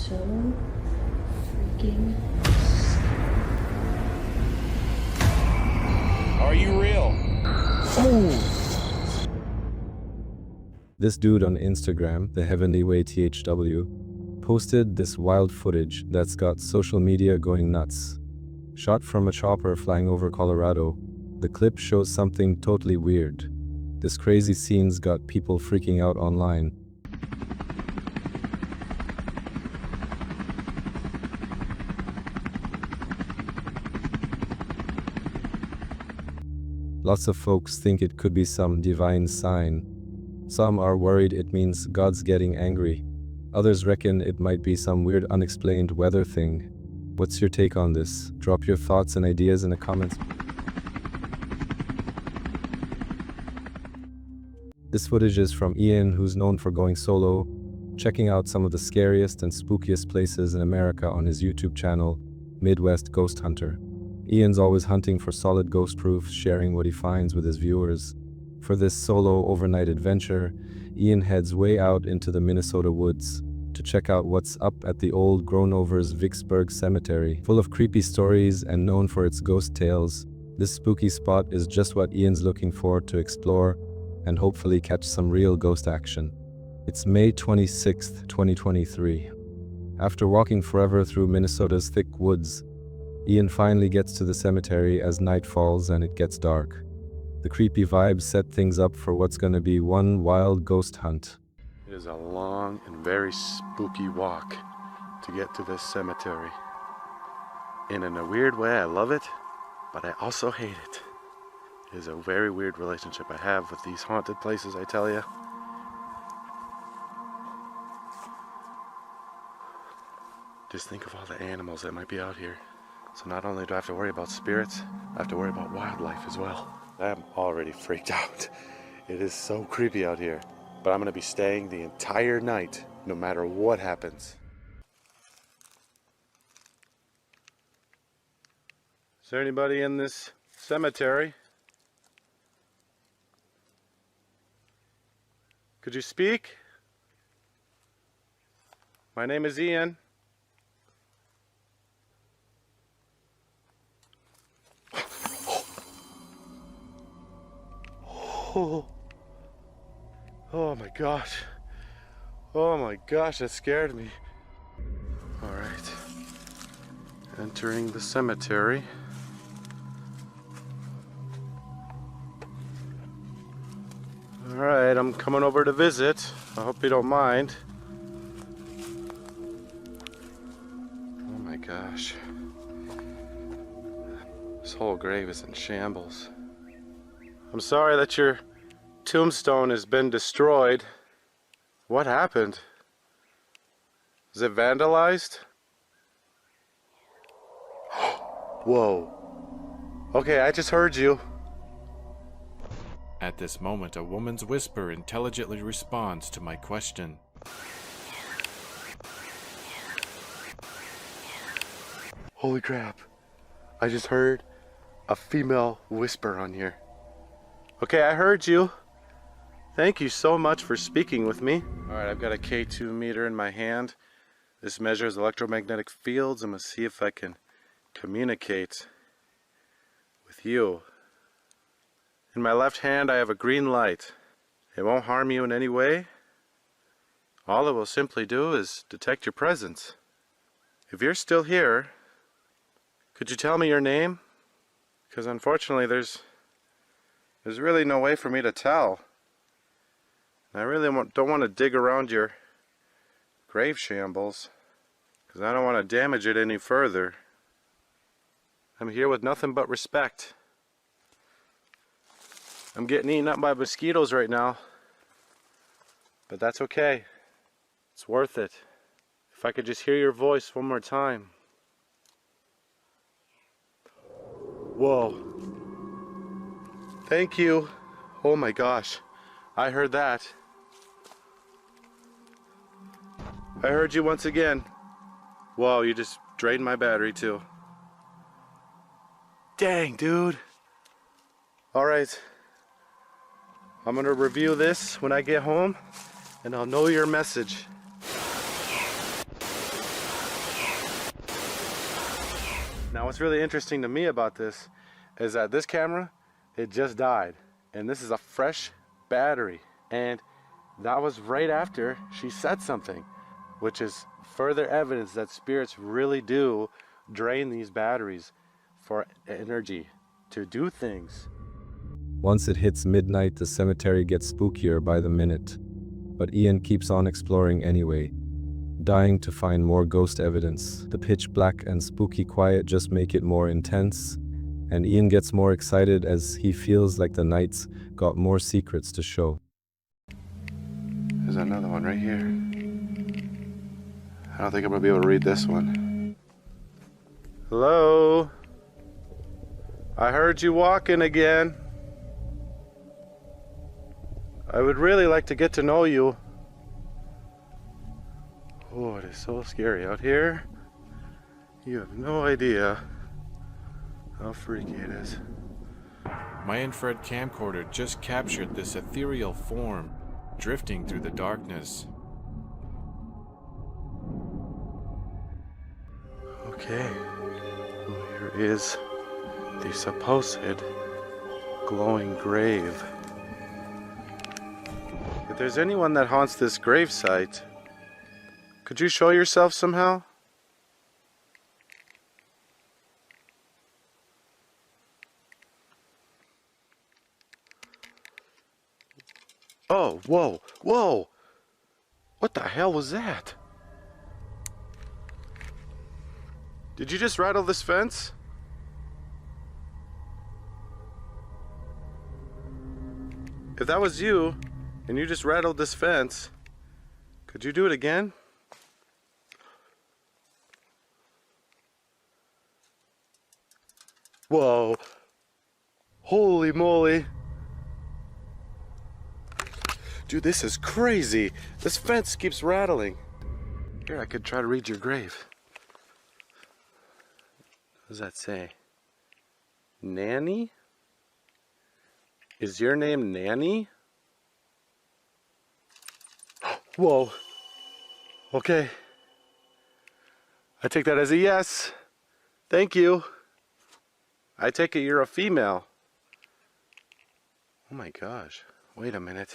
so freaking Are you real? This dude on Instagram, the Heavenly Way THW, posted this wild footage that's got social media going nuts. Shot from a chopper flying over Colorado, the clip shows something totally weird. This crazy scene's got people freaking out online. Lots of folks think it could be some divine sign. Some are worried it means God's getting angry. Others reckon it might be some weird unexplained weather thing. What's your take on this? Drop your thoughts and ideas in the comments. This footage is from Ian, who's known for going solo, checking out some of the scariest and spookiest places in America on his YouTube channel, Midwest Ghost Hunter. Ian's always hunting for solid ghost proofs, sharing what he finds with his viewers. For this solo overnight adventure, Ian heads way out into the Minnesota woods to check out what's up at the old Gronovers Vicksburg Cemetery. Full of creepy stories and known for its ghost tales, this spooky spot is just what Ian's looking for to explore and hopefully catch some real ghost action. It's May 26th, 2023. After walking forever through Minnesota's thick woods, Ian finally gets to the cemetery as night falls and it gets dark. The creepy vibes set things up for what's gonna be one wild ghost hunt. It is a long and very spooky walk to get to this cemetery. And in a weird way, I love it, but I also hate it. It is a very weird relationship I have with these haunted places, I tell you. Just think of all the animals that might be out here. So not only do I have to worry about spirits, I have to worry about wildlife as well. I'm already freaked out. It is so creepy out here. But I'm going to be staying the entire night, no matter what happens. Is there anybody in this cemetery? Could you speak? My name is Ian. Oh my gosh. Oh my gosh, that scared me. Alright. Entering the cemetery. Alright, I'm coming over to visit. I hope you don't mind. Oh my gosh. This whole grave is in shambles. I'm sorry that your tombstone has been destroyed. What happened? Is it vandalized? Whoa. Okay, I just heard you. At this moment, a woman's whisper intelligently responds to my question. Holy crap. I just heard a female whisper on here. Okay, I heard you. Thank you so much for speaking with me. Alright, I've got a K2 meter in my hand. This measures electromagnetic fields. I'm going to see if I can communicate with you. In my left hand, I have a green light. It won't harm you in any way. All it will simply do is detect your presence. If you're still here, could you tell me your name? Because unfortunately, there's really no way for me to tell. I really don't want to dig around your grave shambles, because I don't want to damage it any further. I'm here with nothing but respect. I'm getting eaten up by mosquitoes right now, but that's okay. It's worth it. If I could just hear your voice one more time. Whoa. Thank you. Oh my gosh. I heard that. I heard you once again. Whoa, you just drained my battery too. Dang, dude. Alright. I'm gonna review this when I get home, and I'll know your message. Now what's really interesting to me about this is that this camera, it just died. And this is a fresh battery. And that was right after she said something, which is further evidence that spirits really do drain these batteries for energy to do things. Once it hits midnight, the cemetery gets spookier by the minute. But Ian keeps on exploring anyway, dying to find more ghost evidence. The pitch black and spooky quiet just make it more intense, and Ian gets more excited as he feels like the night's got more secrets to show. There's another one right here. I don't think I'm gonna be able to read this one. Hello? I heard you walking again. I would really like to get to know you. Oh, it is so scary out here. You have no idea how freaky it is. My infrared camcorder just captured this ethereal form drifting through the darkness. Okay, well, here is the supposed glowing grave. If there's anyone that haunts this grave site, could you show yourself somehow? Oh, whoa, whoa! What the hell was that? Did you just rattle this fence? If that was you, and you just rattled this fence, could you do it again? Whoa. Holy moly. Dude, this is crazy. This fence keeps rattling. Here, I could try to read your grave. What does that say? Nanny? Is your name Nanny? Whoa. Okay. I take that as a yes. Thank you. I take it you're a female. Oh my gosh. Wait a minute.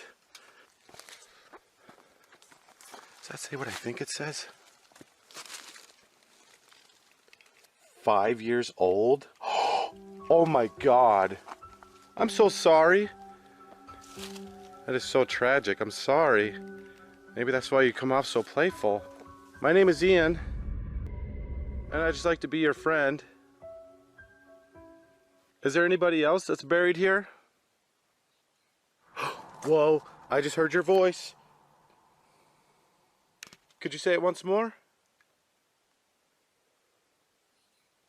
Does that say what I think it says? 5 years old? Oh my God. I'm so sorry. That is so tragic. I'm sorry. Maybe that's why you come off so playful. My name is Ian, and I'd just like to be your friend. Is there anybody else that's buried here? Whoa, I just heard your voice. Could you say it once more?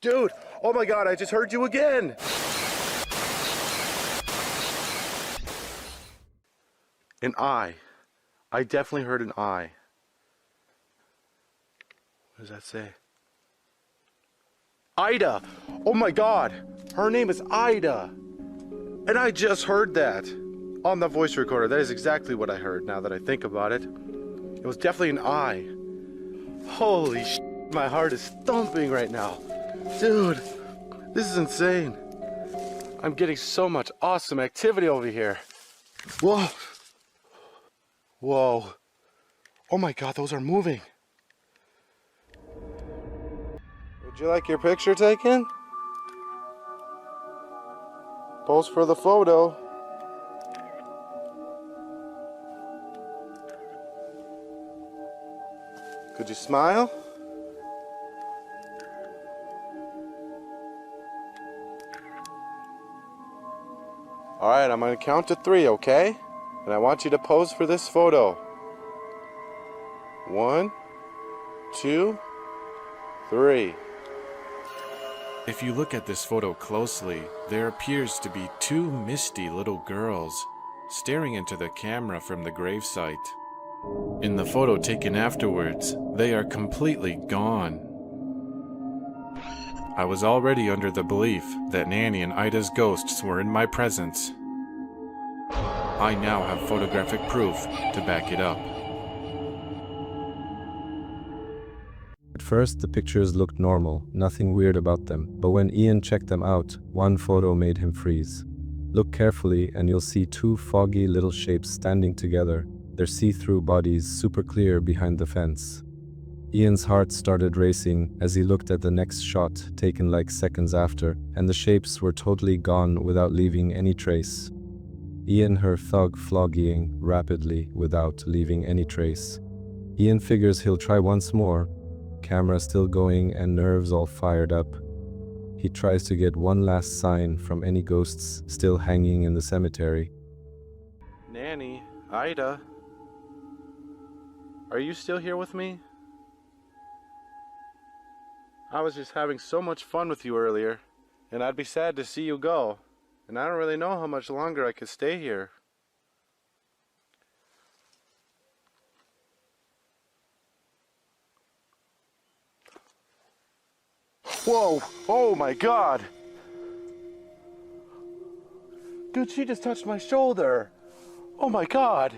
Dude, oh my God, I just heard you again. An eye. I definitely heard an eye. What does that say? Ida! Oh my God! Her name is Ida! And I just heard that on the voice recorder. That is exactly what I heard now that I think about it. It was definitely an eye. Holy sh**, my heart is thumping right now. Dude, this is insane. I'm getting so much awesome activity over here. Whoa! Whoa. Oh my God, those are moving. Would you like your picture taken? Pose for the photo. Could you smile? All right, I'm gonna count to 3, okay? And I want you to pose for this photo. 1, 2, 3. If you look at this photo closely, there appears to be 2 misty little girls staring into the camera from the gravesite. In the photo taken afterwards, they are completely gone. I was already under the belief that Nanny and Ida's ghosts were in my presence. I now have photographic proof to back it up. first, the pictures looked normal, nothing weird about them, but when Ian checked them out, one photo made him freeze. Look carefully and you'll see two foggy little shapes standing together, their see-through bodies super clear behind the fence. Ian's heart started racing as he looked at the next shot, taken like seconds after, and the shapes were totally gone without leaving any trace. Ian heard thug flogging rapidly without leaving any trace. Ian figures he'll try once more, camera still going and nerves all fired up. He tries to get one last sign from any ghosts still hanging in the cemetery. Nanny, Ida, are you still here with me? I was just having so much fun with you earlier, and I'd be sad to see you go, and I don't really know how much longer I could stay here. Whoa! Oh my God! Dude, she just touched my shoulder! Oh my God!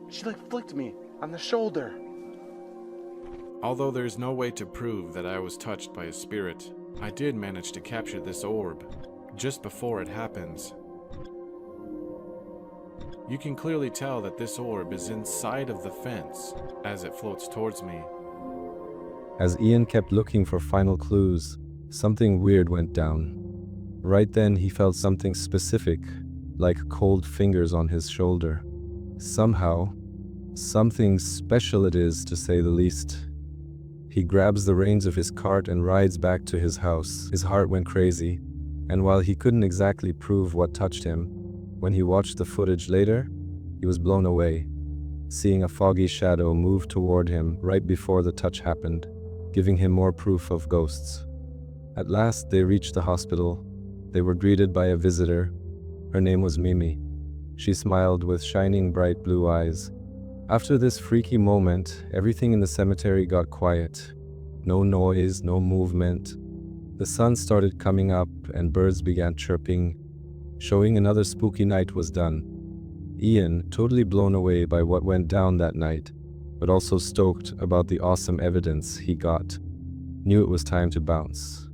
She like flicked me on the shoulder. Although there's no way to prove that I was touched by a spirit, I did manage to capture this orb just before it happens. You can clearly tell that this orb is inside of the fence as it floats towards me. As Ian kept looking for final clues, something weird went down. Right then he felt something specific, like cold fingers on his shoulder. Somehow, something special it is, to say the least. He grabs the reins of his cart and rides back to his house. His heart went crazy, and while he couldn't exactly prove what touched him, when he watched the footage later, he was blown away, seeing a foggy shadow move toward him right before the touch happened, giving him more proof of ghosts. At last, they reached the hospital. They were greeted by a visitor. Her name was Mimi. She smiled with shining bright blue eyes. After this freaky moment, everything in the cemetery got quiet. No noise, no movement. The sun started coming up and birds began chirping, showing another spooky night was done. Ian, totally blown away by what went down that night, but also stoked about the awesome evidence he got, knew it was time to bounce.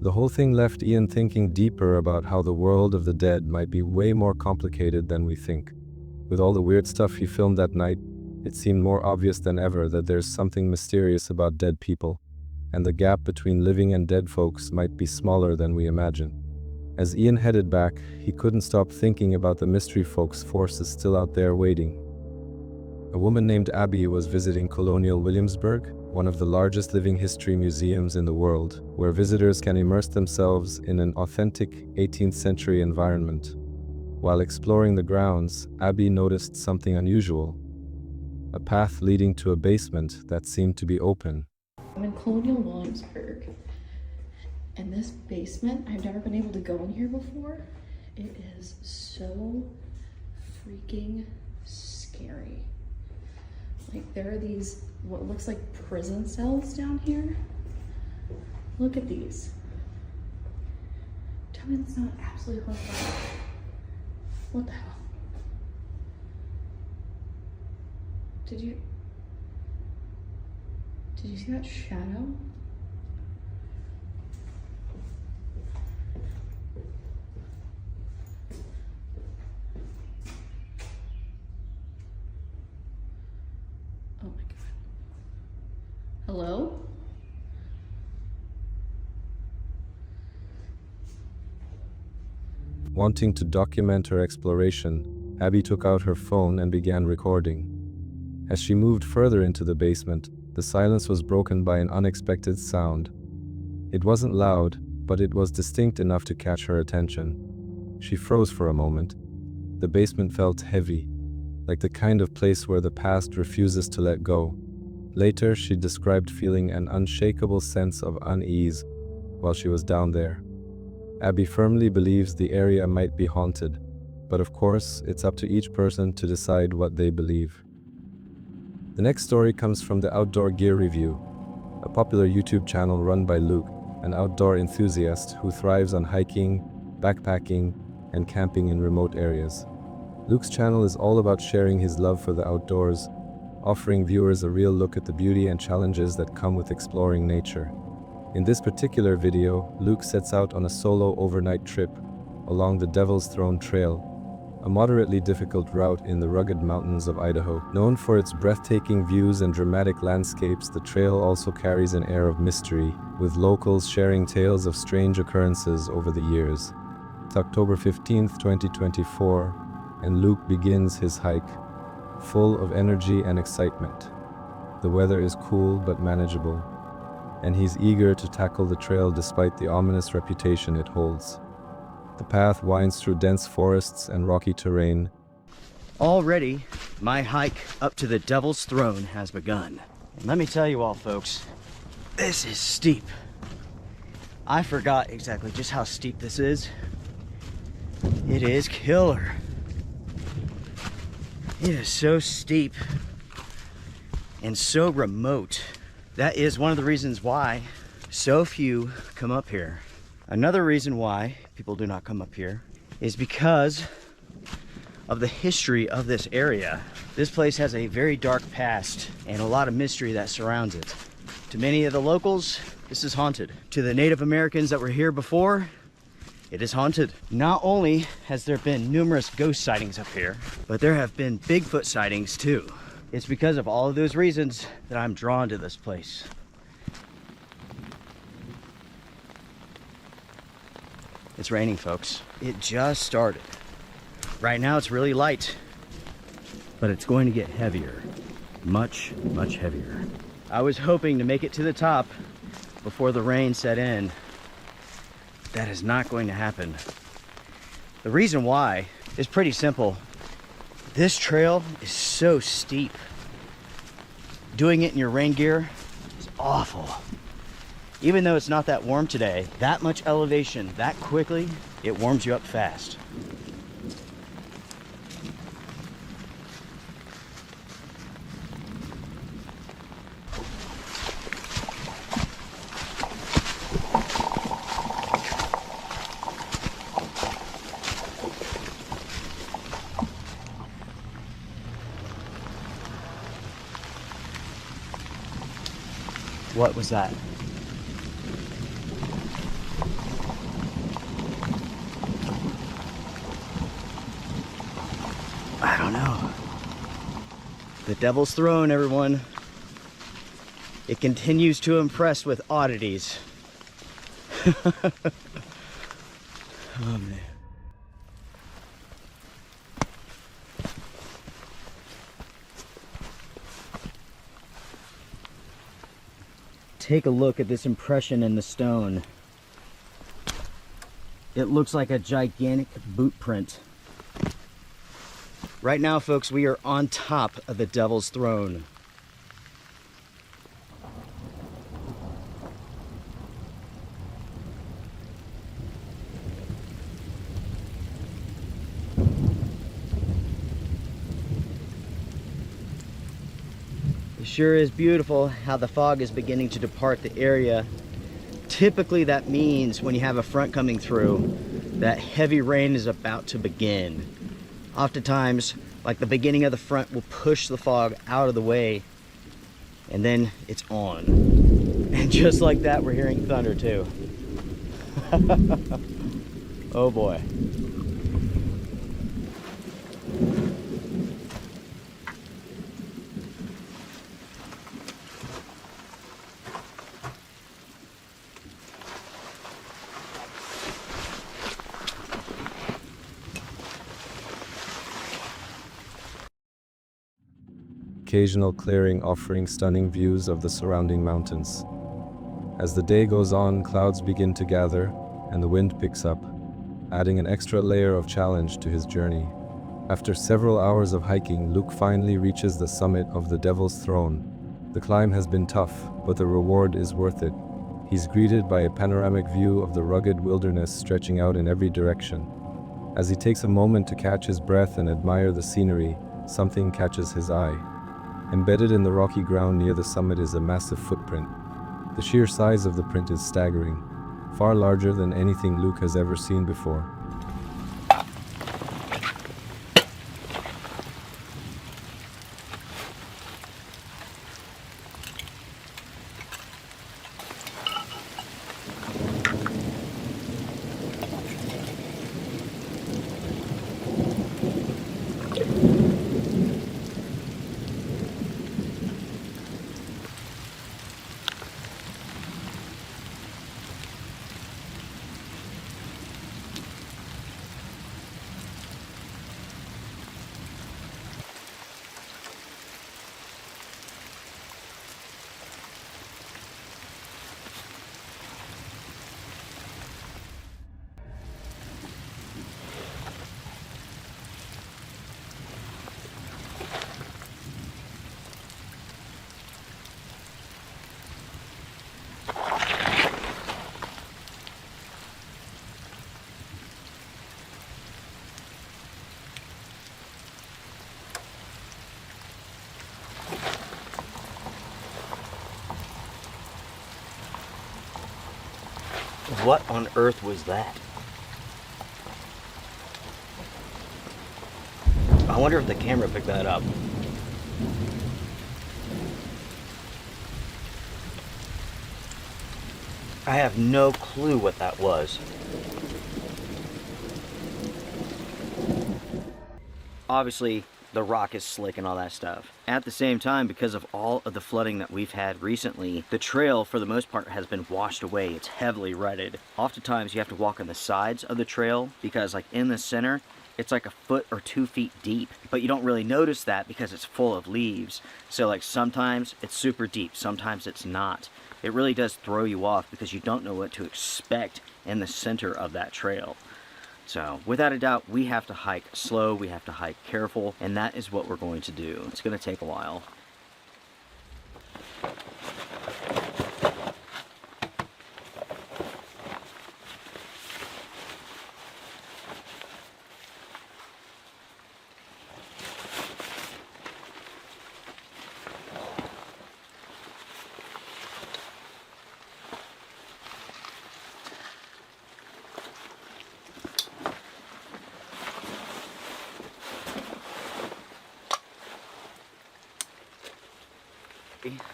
The whole thing left Ian thinking deeper about how the world of the dead might be way more complicated than we think. With all the weird stuff he filmed that night, it seemed more obvious than ever that there's something mysterious about dead people, and the gap between living and dead folks might be smaller than we imagine. As Ian headed back, he couldn't stop thinking about the mystery folks' forces still out there waiting. A woman named Abby was visiting Colonial Williamsburg, one of the largest living history museums in the world, where visitors can immerse themselves in an authentic 18th century environment. While exploring the grounds, Abby noticed something unusual. A path leading to a basement that seemed to be open. I'm in Colonial Williamsburg, and this basement, I've never been able to go in here before. It is so freaking scary. Like, there are these, what looks like prison cells down here. Look at these. Tell me that's not absolutely horrifying. What the hell? Did you see that shadow? Oh my God. Hello? Wanting to document her exploration, Abby took out her phone and began recording. As she moved further into the basement, the silence was broken by an unexpected sound. It wasn't loud, but it was distinct enough to catch her attention. She froze for a moment. The basement felt heavy, like the kind of place where the past refuses to let go. Later, she described feeling an unshakable sense of unease while she was down there. Abby firmly believes the area might be haunted, but of course, it's up to each person to decide what they believe. The next story comes from the Outdoor Gear Review, a popular YouTube channel run by Luke, an outdoor enthusiast who thrives on hiking, backpacking, and camping in remote areas. Luke's channel is all about sharing his love for the outdoors, offering viewers a real look at the beauty and challenges that come with exploring nature. In this particular video, Luke sets out on a solo overnight trip along the Devil's Throne Trail, a moderately difficult route in the rugged mountains of Idaho. Known for its breathtaking views and dramatic landscapes, the trail also carries an air of mystery, with locals sharing tales of strange occurrences over the years. It's October 15th, 2024, and Luke begins his hike, full of energy and excitement. The weather is cool but manageable, and he's eager to tackle the trail despite the ominous reputation it holds. The path winds through dense forests and rocky terrain. Already, my hike up to the Devil's Throne has begun. And let me tell you all, folks, this is steep. I forgot exactly just how steep this is. It is killer. It is so steep and so remote. That is one of the reasons why so few come up here. Another reason why people do not come up here is because of the history of this area. This place has a very dark past and a lot of mystery that surrounds it. To many of the locals, this is haunted. To the Native Americans that were here before, it is haunted. Not only has there been numerous ghost sightings up here, but there have been Bigfoot sightings too. It's because of all of those reasons that I'm drawn to this place. It's raining, folks. It just started. Right now it's really light, but it's going to get heavier. Much, much heavier. I was hoping to make it to the top before the rain set in. That is not going to happen. The reason why is pretty simple. This trail is so steep. Doing it in your rain gear is awful. Even though it's not that warm today, that much elevation, that quickly, it warms you up fast. What was that? I don't know. The Devil's Throne, everyone. It continues to impress with oddities. Oh man. Take a look at this impression in the stone. It looks like a gigantic boot print. Right now, folks, we are on top of the Devil's Throne. It sure is beautiful how the fog is beginning to depart the area. Typically that means when you have a front coming through, that heavy rain is about to begin. Oftentimes, like the beginning of the front will push the fog out of the way, and then it's on. And just like that, we're hearing thunder too. Oh boy. Occasional clearing offering stunning views of the surrounding mountains. As the day goes on, clouds begin to gather and the wind picks up, adding an extra layer of challenge to his journey. After several hours of hiking, Luke finally reaches the summit of the Devil's Throne. The climb has been tough, but the reward is worth it. He's greeted by a panoramic view of the rugged wilderness stretching out in every direction. As he takes a moment to catch his breath and admire the scenery, something catches his eye. Embedded in the rocky ground near the summit is a massive footprint. The sheer size of the print is staggering, far larger than anything Luke has ever seen before. What on earth was that? I wonder if the camera picked that up. I have no clue what that was. Obviously, the rock is slick and all that stuff. At the same time, because of all of the flooding that we've had recently, the trail, for the most part, has been washed away. It's heavily rutted. Oftentimes, you have to walk on the sides of the trail because, like, in the center, it's like a foot or 2 feet deep. But you don't really notice that because it's full of leaves. So, like, sometimes it's super deep, sometimes it's not. It really does throw you off because you don't know what to expect in the center of that trail. So, without a doubt, we have to hike slow, we have to hike careful, and that is what we're going to do. It's going to take a while.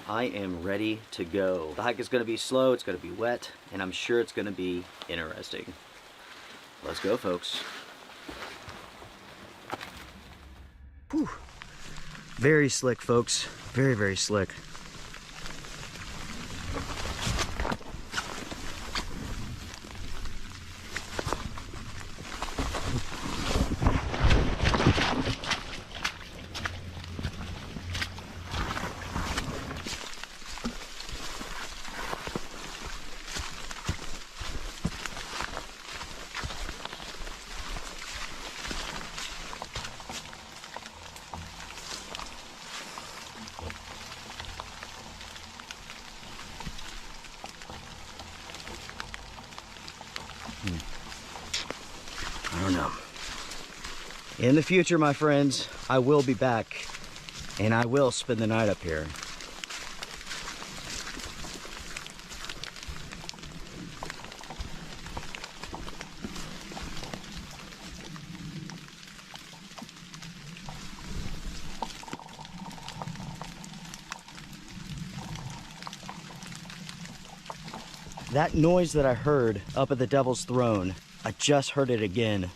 I am ready to go. The hike is going to be slow, it's going to be wet, and I'm sure it's going to be interesting. Let's go, folks. Whew. Very slick, folks. Very, very slick. I don't know. In the future, my friends, I will be back and I will spend the night up here. That noise that I heard up at the Devil's Throne, I just heard it again.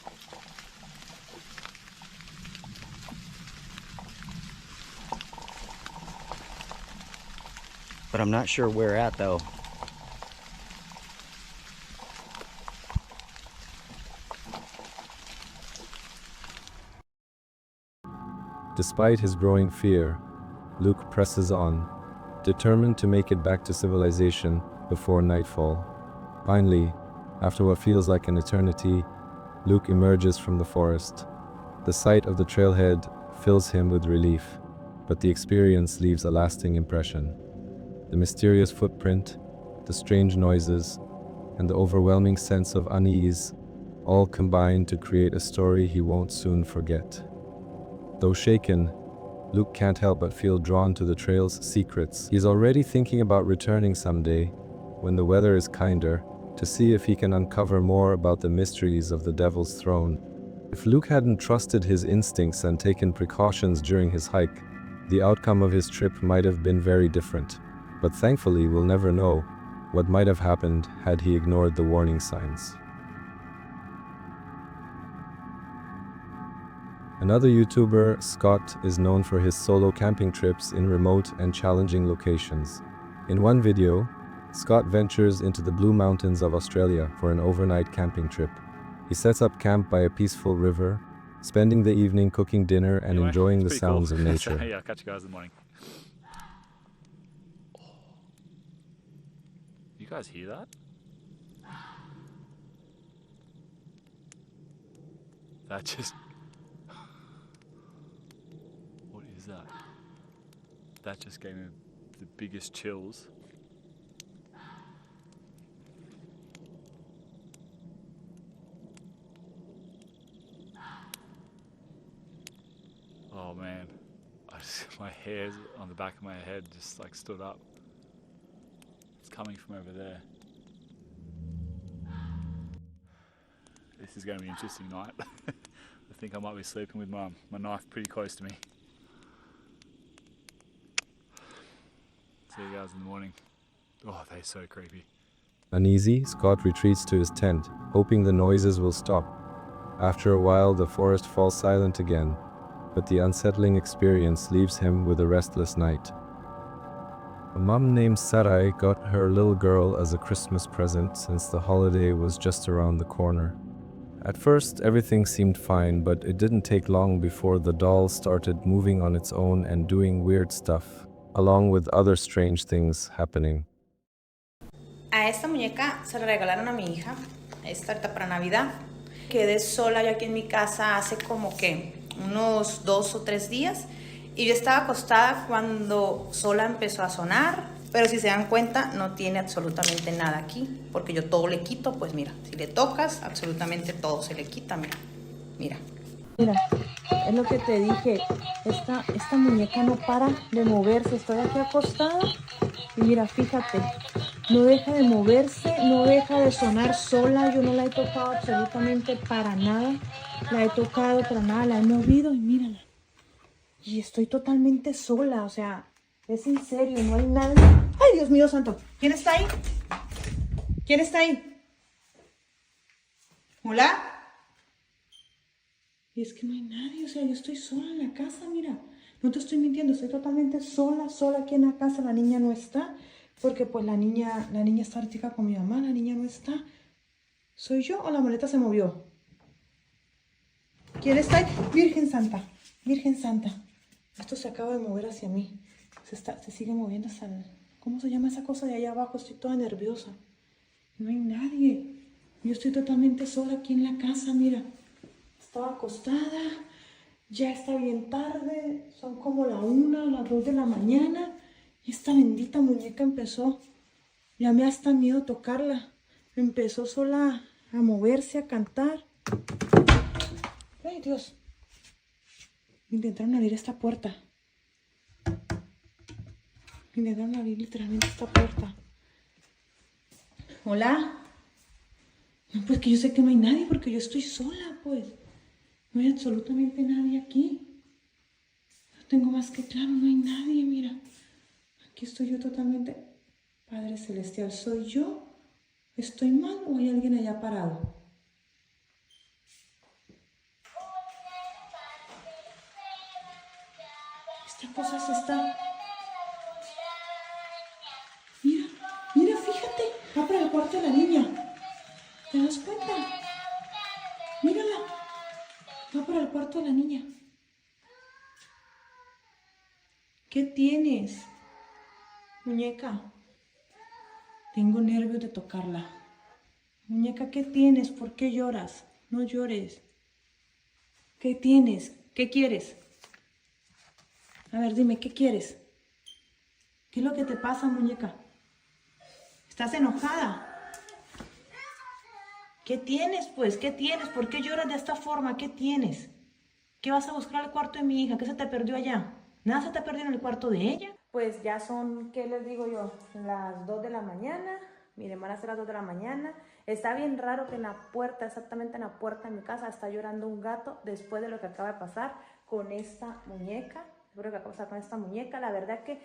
But I'm not sure where at though. Despite his growing fear, Luke presses on, determined to make it back to civilization before nightfall. Finally, after what feels like an eternity, Luke emerges from the forest. The sight of the trailhead fills him with relief, but the experience leaves a lasting impression. The mysterious footprint, the strange noises, and the overwhelming sense of unease all combine to create a story he won't soon forget. Though shaken, Luke can't help but feel drawn to the trail's secrets. He's already thinking about returning someday, when the weather is kinder, to see if he can uncover more about the mysteries of the Devil's Throne. If Luke hadn't trusted his instincts and taken precautions during his hike, the outcome of his trip might have been very different. But thankfully, we'll never know what might have happened had he ignored the warning signs. Another YouTuber, Scott, is known for his solo camping trips in remote and challenging locations. In one video, Scott ventures into the Blue Mountains of Australia for an overnight camping trip. He sets up camp by a peaceful river, spending the evening cooking dinner and enjoying the sounds of nature. So, yeah, I'll catch you guys in the morning. You guys hear that? That just... What is that? That just gave me the biggest chills. Oh man, my hairs on the back of my head just like stood up. It's coming from over there. this is going to be an interesting night. I think I might be sleeping with my knife pretty close to me. See you guys in the morning. Oh, they're so creepy. Uneasy, Scott retreats to his tent, hoping the noises will stop. After a while, the forest falls silent again, but the unsettling experience leaves him with a restless night. A mom named Sarai got her little girl as a Christmas present since the holiday was just around the corner. At first, everything seemed fine, but it didn't take long before the doll started moving on its own and doing weird stuff, along with other strange things happening. A esta muñeca se la regalaron a mi hija, esta ahorita para Navidad. Quedé sola yo aquí en mi casa hace como que unos 2 o 3 días y yo estaba acostada cuando sola empezó a sonar, pero si se dan cuenta no tiene absolutamente nada aquí, porque yo todo le quito, pues mira, si le tocas absolutamente todo se le quita, mira, mira. Mira, es lo que te dije, esta muñeca no para de moverse, estoy aquí acostada y mira, fíjate, no deja de moverse, no deja de sonar sola, yo no la he tocado absolutamente para nada, la he tocado para nada, la he movido y mírala. Y estoy totalmente sola, o sea, es en serio, no hay nadie. ¡Ay, Dios mío santo! ¿Quién está ahí? ¿Quién está ahí? ¿Hola? Y es que no hay nadie, o sea, yo estoy sola en la casa, mira. No te estoy mintiendo, estoy totalmente sola aquí en la casa, la niña no está. Porque pues la niña está ahorita con mi mamá, la niña no está. ¿Soy yo o la maleta se movió? ¿Quién está ahí? Virgen Santa, Virgen Santa. Esto se acaba de mover hacia mí. Se sigue moviendo hasta el... ¿Cómo se llama esa cosa de allá abajo? Estoy toda nerviosa. No hay nadie. Yo estoy totalmente sola aquí en la casa, mira. Estaba acostada. Ya está bien tarde. Son como la 1, las 2 de la mañana. Y esta bendita muñeca empezó, ya me da hasta miedo tocarla, empezó sola a moverse, a cantar. ¡Ay, Dios! Intentaron abrir esta puerta. Intentaron abrir literalmente esta puerta. ¿Hola? No, pues que yo sé que no hay nadie porque yo estoy sola, pues. No hay absolutamente nadie aquí. No tengo más que claro, no hay nadie, mira. Aquí estoy yo totalmente. Padre Celestial, ¿soy yo? ¿Estoy mal o hay alguien allá parado? Esta cosa se está... Mira, mira, fíjate. Va para el cuarto de la niña. ¿Te das cuenta? Mírala. Va para el cuarto de la niña. ¿Qué tienes? Muñeca, tengo nervios de tocarla. Muñeca, ¿qué tienes? ¿Por qué lloras? No llores. ¿Qué tienes? ¿Qué quieres? A ver, dime, ¿qué quieres? ¿Qué es lo que te pasa, muñeca? ¿Estás enojada? ¿Qué tienes, pues? ¿Qué tienes? ¿Por qué lloras de esta forma? ¿Qué tienes? ¿Qué vas a buscar al cuarto de mi hija? ¿Qué se te perdió allá? ¿Nada se te perdió en el cuarto de ella? Pues ya son, ¿qué les digo yo? Las 2 de la mañana. Miren, van a ser las 2 de la mañana. Está bien raro que en la puerta, exactamente en la puerta de mi casa, está llorando un gato después de lo que acaba de pasar con esta muñeca. Después de lo que acaba de pasar con esta muñeca. La verdad que,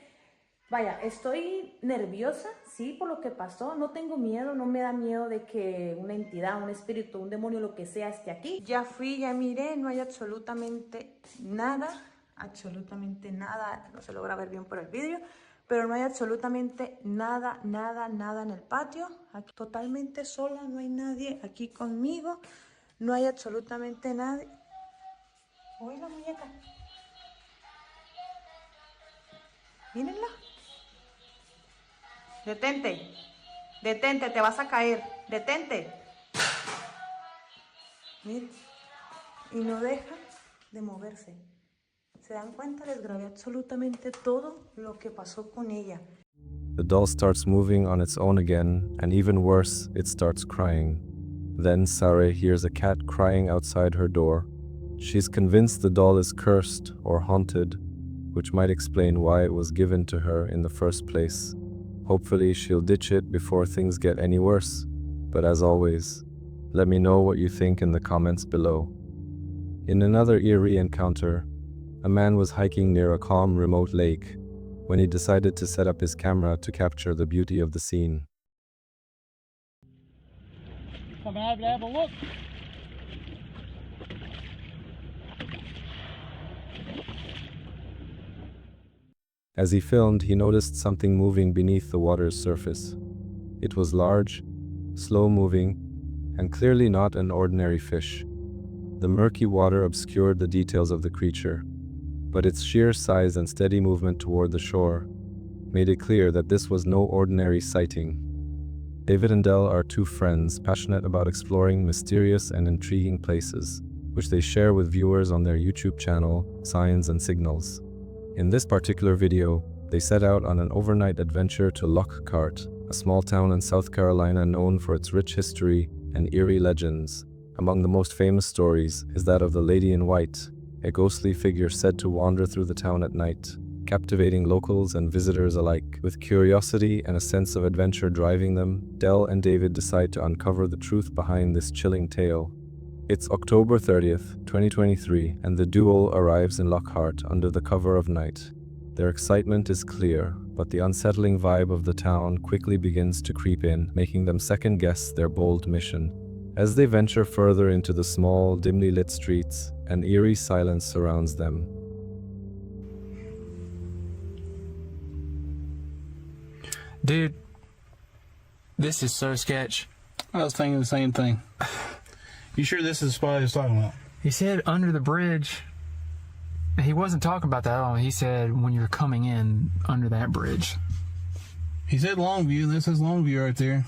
vaya, estoy nerviosa, sí, por lo que pasó. No tengo miedo, no me da miedo de que una entidad, un espíritu, un demonio, lo que sea, esté aquí. Ya fui, ya miré, no hay absolutamente nada. Absolutamente nada, no se logra ver bien por el vídeo, pero no hay absolutamente nada en el patio. Aquí, totalmente sola, no hay nadie aquí conmigo, no hay absolutamente nadie. Oye, la muñeca, mírenla. Detente, te vas a caer, detente. Miren, y no deja de moverse. ¿Se dan cuenta? Les grabé absolutamente todo lo que pasó con ella. The doll starts moving on its own again, and even worse, it starts crying. Then Sarah hears a cat crying outside her door. She's convinced the doll is cursed or haunted, which might explain why it was given to her in the first place. Hopefully she'll ditch it before things get any worse. But as always, Let me know what you think in the comments below. In another eerie encounter, a man was hiking near a calm, remote lake when he decided to set up his camera to capture the beauty of the scene. Coming over to have a look. As he filmed, he noticed something moving beneath the water's surface. It was large, slow-moving, and clearly not an ordinary fish. The murky water obscured the details of the creature, but its sheer size and steady movement toward the shore made it clear that this was no ordinary sighting. David and Del are two friends passionate about exploring mysterious and intriguing places, which they share with viewers on their YouTube channel, Signs and Signals. In this particular video, they set out on an overnight adventure to Lockhart, a small town in South Carolina known for its rich history and eerie legends. Among the most famous stories is that of the Lady in White, a ghostly figure said to wander through the town at night, captivating locals and visitors alike. With curiosity and a sense of adventure driving them, Del and David decide to uncover the truth behind this chilling tale. It's October 30th, 2023, and the duo arrives in Lockhart under the cover of night. Their excitement is clear, but the unsettling vibe of the town quickly begins to creep in, making them second-guess their bold mission. As they venture further into the small, dimly lit streets, an eerie silence surrounds them. Dude, this is so sketch. I was thinking the same thing. You sure this is the spot he was talking about? He said under the bridge. He wasn't talking about that at all. He said when you're coming in under that bridge. He said Longview, and this is Longview right there.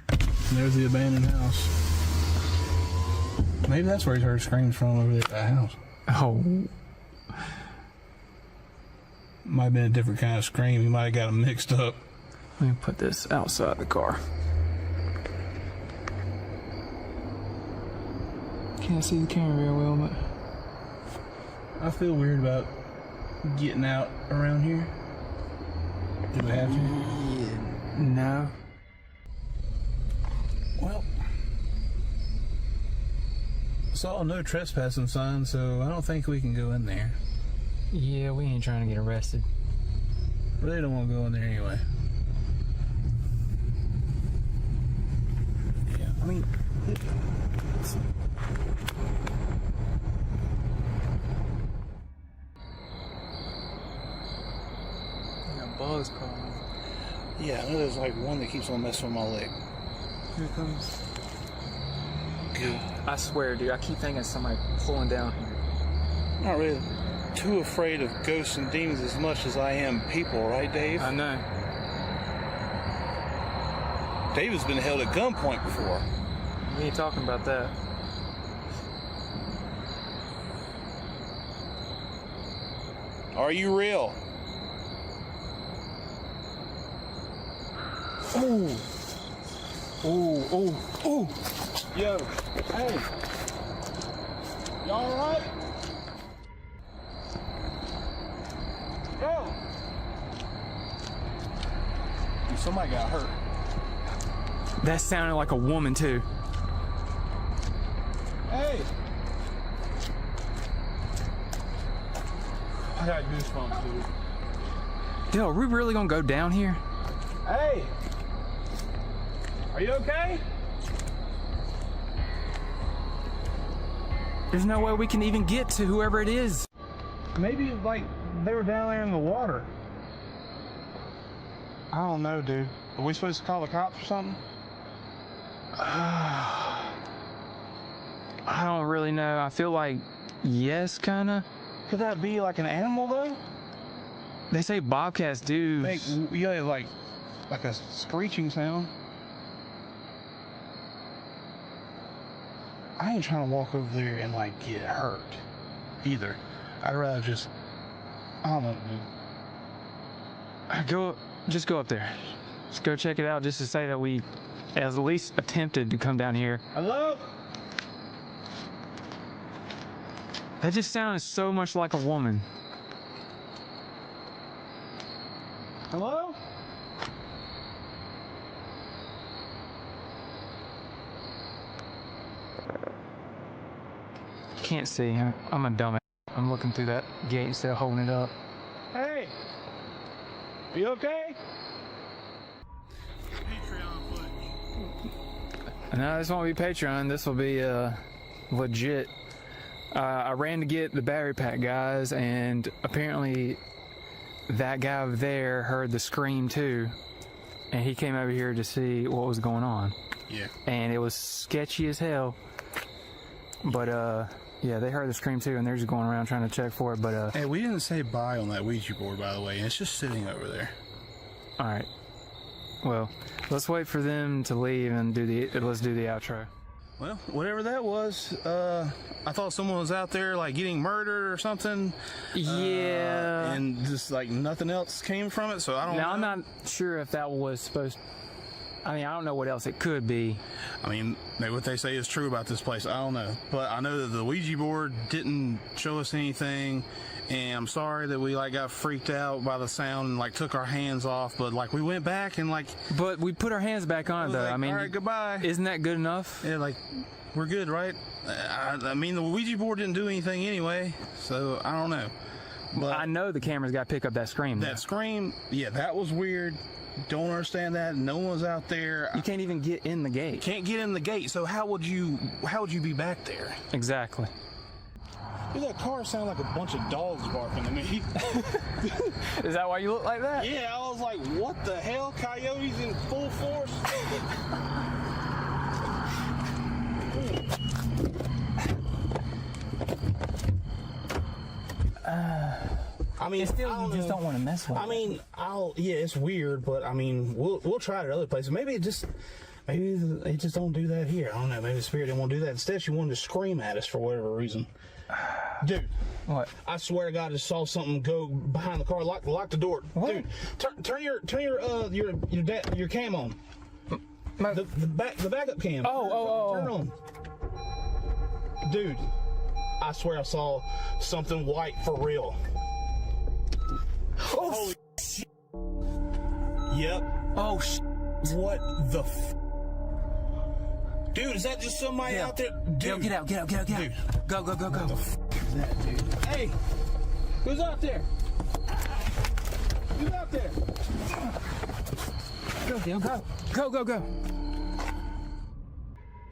And there's the abandoned house. Maybe that's where he heard screams from over at that house. Oh. Might have been a different kind of scream. He might have got them mixed up. Let me put this outside the car. Can't see the camera real well, but I feel weird about getting out around here. Do we have to? Yeah, no. Well, I saw a no trespassing sign, so I don't think we can go in there. Yeah, we ain't trying to get arrested. Really don't want to go in there anyway. Yeah, I mean, Bugs crawling. yeah, I know there's like one that keeps on messing with my leg. Here it comes. Good. I swear, dude, I keep thinking somebody pulling down here. Not really too afraid of ghosts and demons as much as I am people, right, Dave? I know. David's been held at gunpoint before. We ain't talking about that. Are you real? Oh! Oh, oh, oh! Yo, hey. Y'all alright? Yo! Somebody got hurt. That sounded like a woman, too. Hey! I got goosebumps, dude. Yo, are we really gonna go down here? Hey! Are you okay? There's no way we can even get to whoever it is. Maybe, like, they were down there in the water. I don't know, dude. Are we supposed to call the cops or something? I don't really know. I feel like yes, kinda. Could that be like an animal, though? They say bobcats do. Make, yeah, like a screeching sound. I ain't trying to walk over there and like get hurt either. I'd rather just, I don't know, dude. Just go up there. Just go check it out just to say that we at least attempted to come down here. Hello? That just sounded so much like a woman. Hello? can't see. I'm a dumbass. I'm looking through that gate instead of holding it up. Hey! You okay? No, this won't be Patreon. This will be legit. I ran to get the battery pack, guys, and apparently that guy over there heard the scream too, and he came over here to see what was going on. Yeah. And it was sketchy as hell. But yeah, they heard the scream too, and they're just going around trying to check for it. But Hey, we didn't say bye on that Ouija board, by the way. It's just sitting over there. all right. Well, let's wait for them to leave and let's do the outro. Well, whatever that was, I thought someone was out there like getting murdered or something. Yeah. And just like nothing else came from it, so I don't know. Now, I'm not sure if that was supposed. I mean, I don't know what else it could be. I mean, maybe what they say is true about this place. I don't know. But I know that the Ouija board didn't show us anything. And I'm sorry that we like got freaked out by the sound and like took our hands off. But like we went back and like. But we put our hands back on it though. Like, I mean, all right, goodbye. Isn't that good enough? Yeah, like we're good, right? I mean, the Ouija board didn't do anything anyway. So I don't know. But I know the camera's got to pick up that scream. That scream, yeah, that was weird. Don't understand that. No one's out there. You can't even get in the gate. Can't get in the gate. So how would you be back there? Exactly. Dude, that car sounded like a bunch of dogs barking to me. Is that why you look like that? Yeah, I was like, what the hell? Coyotes in full force? I mean, Still, you just don't want to mess with it. I mean, yeah, it's weird, but I mean, we'll try it at other places. Maybe they just don't do that here. I don't know. Maybe the spirit didn't want to do that. Instead, she wanted to scream at us for whatever reason. Dude, what? I swear to God, I just saw something go behind the car. Lock the door. What? Dude, turn your cam on. The backup cam. Oh. Turn it on. Dude, I swear I saw something white for real. Oh, Holy shit. Yep. Oh, What the Dude, is that just somebody out there? Dude. Get out. Dude. Go. What the is that, dude? Hey! Who's out there? Who's out there? Go.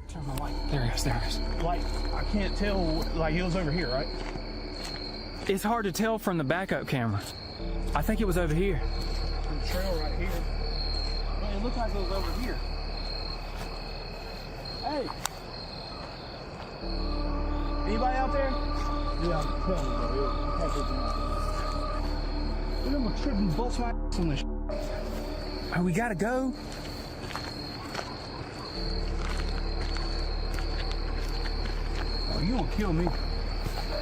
Turn my light. There he is. Like, I can't tell, like, he was over here, right? It's hard to tell from the backup camera. I think it was over here. The trail right here. Man, it looks like it was over here. Hey! Anybody out there? Yeah, I'm telling you, bro. Look at my trip and bust my ass on this. Oh, we gotta go. Oh, you gonna kill me?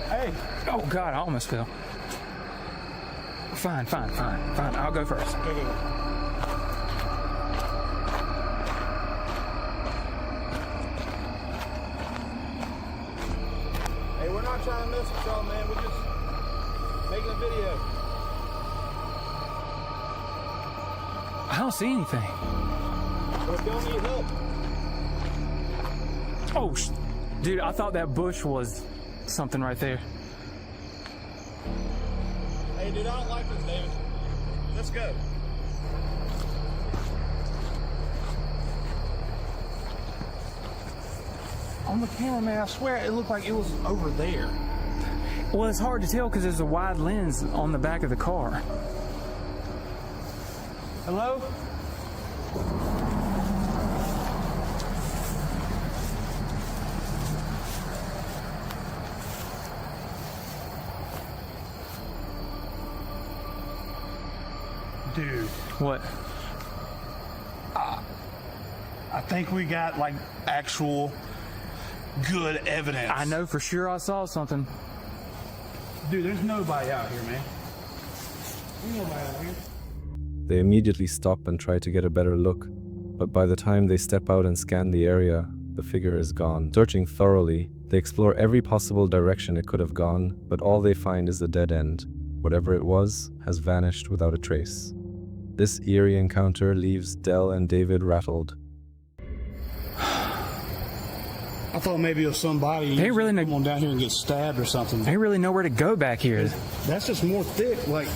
Hey! Oh God, I almost fell. Fine. I'll go first. Go. Hey, we're not trying to mess with y'all, man. We're just making a video. I don't see anything. We're gonna need help. Oh, dude, I thought that bush was something right there. Hey, dude, I don't like this, David. Let's go. On the camera, man, I swear it looked like it was over there. Well, it's hard to tell because there's a wide lens on the back of the car. Hello? Dude, What? I think we got like actual good evidence. I know for sure I saw something. Dude, there's nobody out here, man. There's nobody out here. They immediately stop and try to get a better look, but by the time they step out and scan the area, the figure is gone. Searching thoroughly, they explore every possible direction it could have gone, but all they find is a dead end. Whatever it was has vanished without a trace. This eerie encounter leaves Del and David rattled. I thought maybe it was somebody. They really come on down here and get stabbed or something. They really know where to go back here. That's just more thick. Like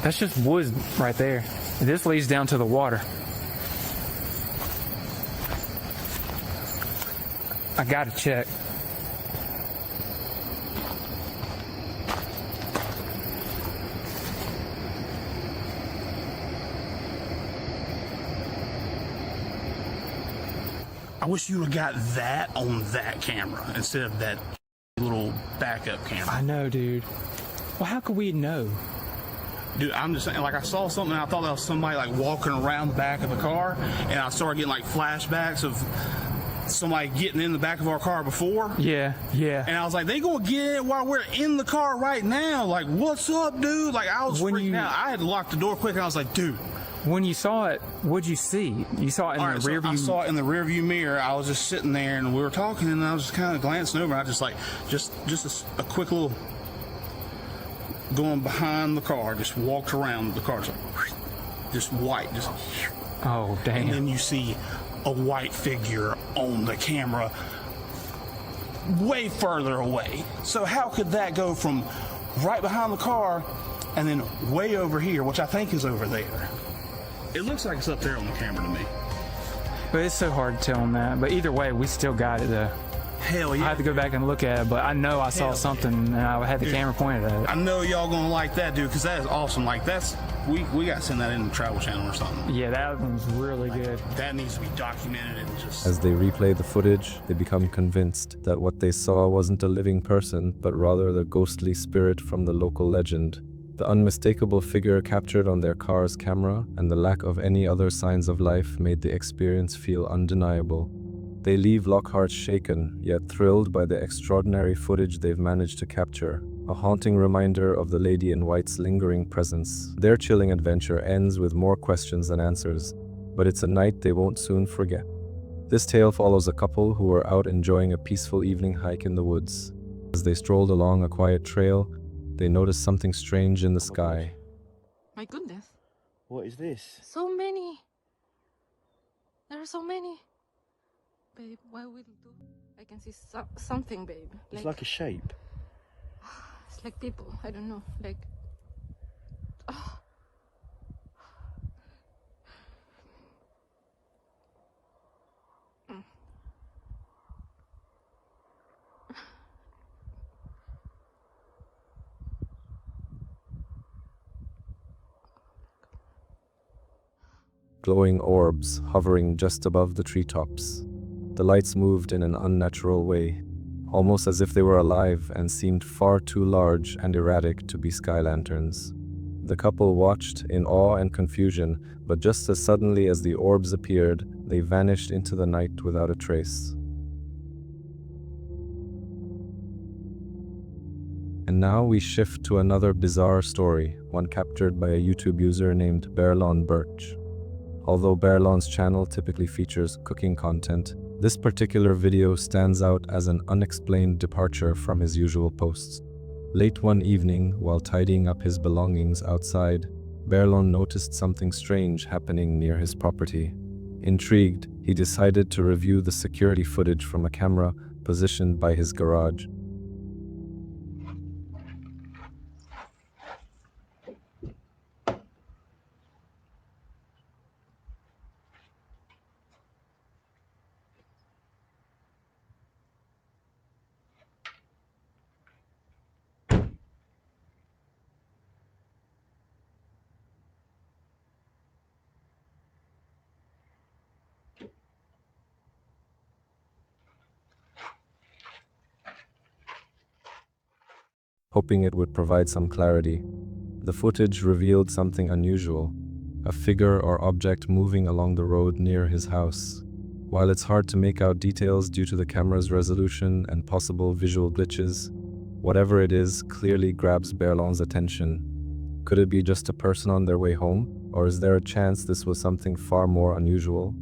that's just woods right there. This leads down to the water. I gotta check. I wish you would have got that on that camera instead of that little backup camera. I know, dude. Well, how could we know? Dude, I'm just saying, like, I saw something and I thought that was somebody, like, walking around the back of the car, and I started getting, like, flashbacks of somebody getting in the back of our car before. Yeah. And I was like, they gonna get in while we're in the car right now. Like, what's up, dude? Like, I was freaking out. I had to lock the door quick, and I was like, dude. When you saw it, what'd you see? You saw it in the rear view? I saw it in the rear view mirror. I was just sitting there, and we were talking, and I was just kind of glancing over. I just like, just a quick little going behind the car, just walked around the car, just white, just. Oh, damn. And then you see a white figure on the camera way further away. So how could that go from right behind the car and then way over here, which I think is over there? It looks like it's up there on the camera to me. But it's so hard to tell on that. But either way, we still got it though. Hell yeah. I had to go back and look at it, but I know I saw something and I had the camera pointed at it. I know y'all gonna like that, dude, because that is awesome. Like, that's, we gotta send that in the Travel Channel or something. Yeah, that one's really good. That needs to be documented and just... As they replay the footage, they become convinced that what they saw wasn't a living person, but rather the ghostly spirit from the local legend. The unmistakable figure captured on their car's camera and the lack of any other signs of life made the experience feel undeniable. They leave Lockhart shaken, yet thrilled by the extraordinary footage they've managed to capture, a haunting reminder of the Lady in White's lingering presence. Their chilling adventure ends with more questions than answers, but it's a night they won't soon forget. This tale follows a couple who were out enjoying a peaceful evening hike in the woods. As they strolled along a quiet trail, they noticed something strange in the sky. My goodness. What is this? So many. There are so many. Babe, what will do? I can see something, babe. It's like a shape. It's like people. I don't know. Like. Oh. Glowing orbs hovering just above the treetops. The lights moved in an unnatural way, almost as if they were alive and seemed far too large and erratic to be sky lanterns. The couple watched in awe and confusion, but just as suddenly as the orbs appeared, they vanished into the night without a trace. And now we shift to another bizarre story, one captured by a YouTube user named Berlon Birch. Although Berlon's channel typically features cooking content, this particular video stands out as an unexplained departure from his usual posts. Late one evening, while tidying up his belongings outside, Berlon noticed something strange happening near his property. Intrigued, he decided to review the security footage from a camera positioned by his garage. Hoping it would provide some clarity. The footage revealed something unusual, a figure or object moving along the road near his house. While it's hard to make out details due to the camera's resolution and possible visual glitches, whatever it is clearly grabs Berlon's attention. Could it be just a person on their way home, or is there a chance this was something far more unusual?